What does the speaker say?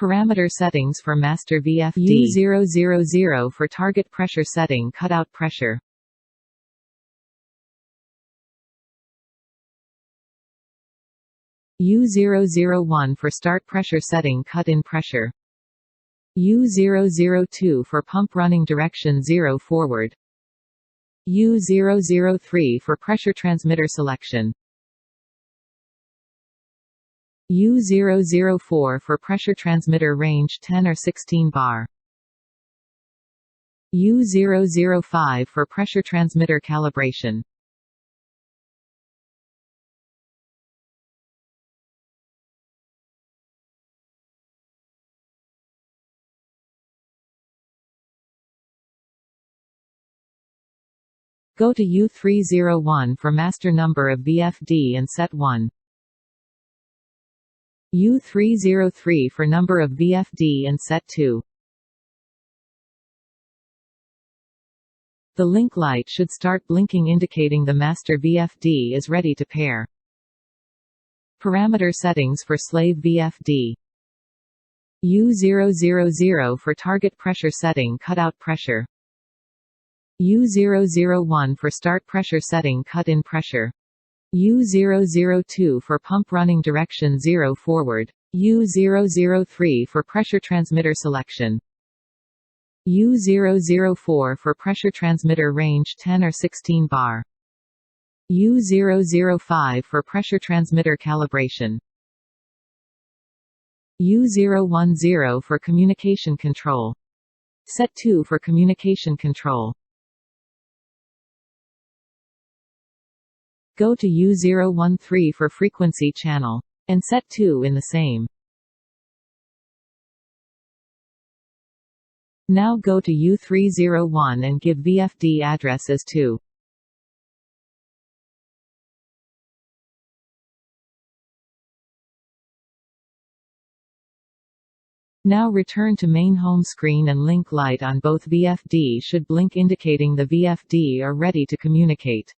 Parameter settings for master VFD. U000 for target pressure setting, cutout pressure. U001 for start pressure setting, cut-in pressure. U002 for pump running direction 0 forward. U003 for pressure transmitter selection. U004 for pressure transmitter range 10 or 16 bar. U005 for pressure transmitter calibration. Go to U301 for master number of VFD and set 1. U303 for number of VFD and set 2. The link light should start blinking, indicating the master VFD is ready to pair. Parameter settings for slave VFD. U000 for target pressure setting, cutout pressure. U001 for start pressure setting, cut-in pressure. U002 for pump running direction 0 forward. U003 for pressure transmitter selection. U004 for pressure transmitter range 10 or 16 bar. U005 for pressure transmitter calibration. U010 for communication control. Set 2 for communication control. Go to U013 for frequency channel. And set 2 in the same. Now go to U301 and give VFD address as 2. Now return to main home screen and link light on both VFD should blink, indicating the VFD are ready to communicate.